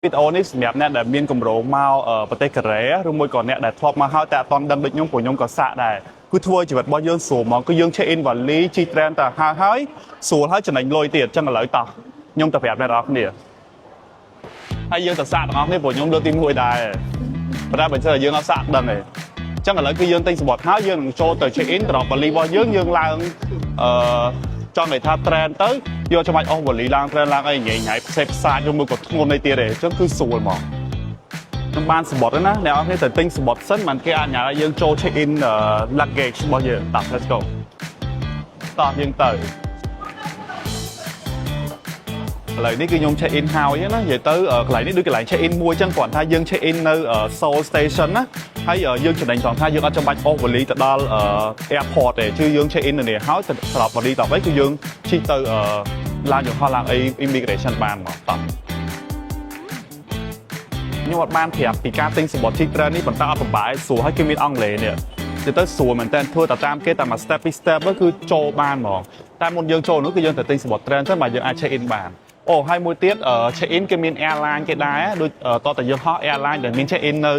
វីដេអូនេះសម្រាប់អ្នកដែលមានកម្រងមកប្រទេសកូរ៉េឬមួយក៏អ្នកដែលធ្លាប់មកហើយតែអត់ទាន់ដឹងដូចខ្ញុំព្រោះខ្ញុំក៏សាកដែរគឺធ្វើជីវិតរបស់យើងស្រួលមកគឺយើង check in វ៉ាលីជីត្រេនទៅហើយស្រួលហើយចំណេញលុយទៀតអញ្ចឹងឥឡូវតោះខ្ញុំទៅប្រាប់អ្នកនរគ្នាហើយយើងទៅសាកទាំងអស់គ្នាព្រោះខ្ញុំលើកទី1ដែរប៉ុន្តែបើមិនយើងអត់សាកដឹងទេអញ្ចឹងឥឡូវគឺយើងទិញសំបុត្រហើយយើងនឹងចូលទៅ check in ទៅរកវ៉ាលីរបស់យើងឡើងចង់និយាយថា trend ទៅយកច្បាច់អស់វ៉ាលីឡើង trend ឡើងអីញ៉ៃញ៉ៃផ្សេងផ្សាយឬមួយក៏ធ្ងន់អីទៀតទេអញ្ចឹងគឺស្រួលមកខ្ញុំបានសំបុត្រណាអ្នកនរគ្នាទៅទិញសំបុត្រសិនមិនគេអនុញ្ញាតឲ្យយើងចូល check in luggage របស់យើងតោះ let's go តោះយើងទៅកន្លែងនេះគឺខ្ញុំ check in ហើយណានិយាយទៅកន្លែងនេះដូចកន្លែង check in មួយអញ្ចឹងគ្រាន់ថាយើង check in នៅ Seoul Station ណាហើយយើងចំណេញត្រង់ថាយើងអត់ចាំបាច់អស់វ៉ាលីទៅដល់ airport ទេគឺយើង check in នៅនេះហើយទៅស្រាប់វ៉ាលីដល់វិញគឺយើងជិះទៅឡានយន្តហោះឡើង immigration បានមកតោះខ្ញុំអត់បានប្រាប់ពីការទិញសំបុត្រ Chitren នេះប៉ុន្តែអត់ពិបាកស្រួលហើយគេមានអង់គ្លេសនេះនិយាយទៅស្រួលមែនតើធ្វើតាមគេតាម step by step គឺចូលបានហ្មងតែមុនយើងចូលនោះគឺយើងទៅទិញសំបុត្រ Chitren ទៅមកយើងអាច check in បានអូហើយមួយទៀត check in គេមាន airline គេដែរដូចតតែយើងហោះ airline ដែលមាន check in នៅ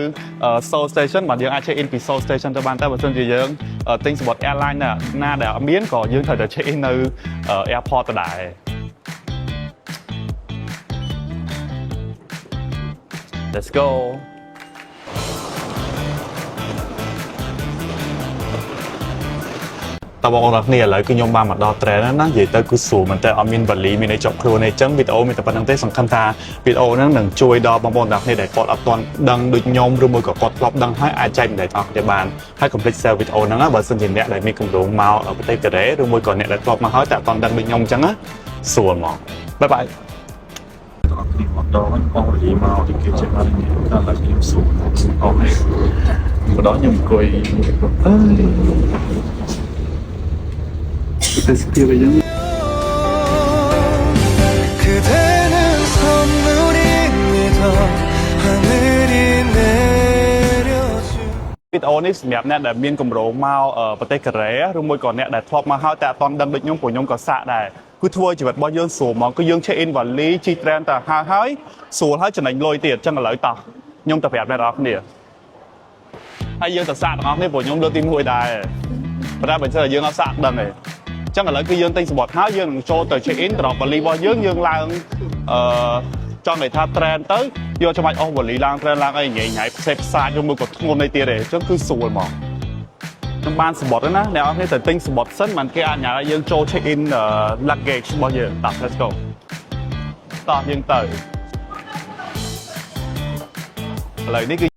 Seoul Station មកយើងអាច check in ពី Seoul Station ទៅបានតែបើមិនជាយើងទិញសំបុត្រ airline ណាដែលអត់មានក៏យើងត្រូវតែ check in នៅ airport ទៅដែរLet's go តើបងប្អូនគ្នាឥឡូវគឺខ្ញុំបានមកដល់ trend ណានិយាយទៅគឺស្រួលមែនតើអត់មានវ៉ាលីមានអីជាប់ខ្លួនទេអញ្ចឹងវីដេអូមានតែប៉ុណ្្នឹងទេសង្ឃឹមថាវីដេអូហ្នឹងនឹងជួយដល់បងប្អូនទាំងគ្នាដែលគាត់អត់ទាន់ដឹងដូចខ្ញុំឬមួយក៏គាត់ធ្លាប់ដឹងហើយអាចចែកម្លែកដល់គ្នាបានហើយកុំភ្លេច share វីដេអូហ្នឹងណាបើសិនជាអ្នកដែលមានគម្រោងមកប្រទេសកូរ៉េឬមួយក៏អ្នកដែលធ្លាប់មកហើយតែអត់ទាន់ដឹងដូចខ្ញុំអញ្ចឹងណាស្រួលហ្មងបាយបាយតោះគ្នាមកដល់អស់វ៉ាលីមកទីគេចេះបាននេះដល់តែខ្ញុំស្រួលអូខេម្ដងខ្ញុំអង្គុយDescribe 그대는 선물입니다 하늘이 내려준 វីដេអូនេះសម្រាប់អ្នកដែលមានកម្រងមកប្រទេសកូរ៉េឬមួយក៏អ្នកដែលធ្លាប់មកហើយតែអត់ទាន់ដឹងដូចខ្ញុំព្រោះខ្ញុំក៏សាកដែរគឺធ្វើជីវិតរបស់យើងស្រួលមកគឺយើង check in វ៉ាលីជីត្រេនទៅហើយស្រួលហើយចំណេញលុយទៀតអញ្ចឹងឥឡូវតោះខ្ញុំទៅប្រាប់អ្នកនរគ្នាហើយយើងទៅសាកទាំងអស់គ្នាព្រោះខ្ញុំលើកទី1ដែរប៉ុន្តែបើមិនយើងអត់សាកដឹងទេអញ្ចឹងឥឡូវគឺយើងទិញសំបុត្រហើយយើងនឹងចូលទៅ check in ទៅរកវ៉ាលីរបស់យើងឡើងចង់និយាយថា trend ទៅយកច្បាច់អស់វ៉ាលីឡើង trend ឡើងអីញ៉ៃញ៉ៃផ្សេងផ្សាយឬមួយក៏ធ្ងន់អីទៀតទេអញ្ចឹងគឺស្រួលមកខ្ញុំបានសំបុត្រណាអ្នកនរគ្នាទៅទិញសំបុត្រសិនមិនគេអនុញ្ញាតឲ្យយើងចូល check in luggage របស់យើងតោះ let's go តោះយើងទៅឥឡូវនេះគឺ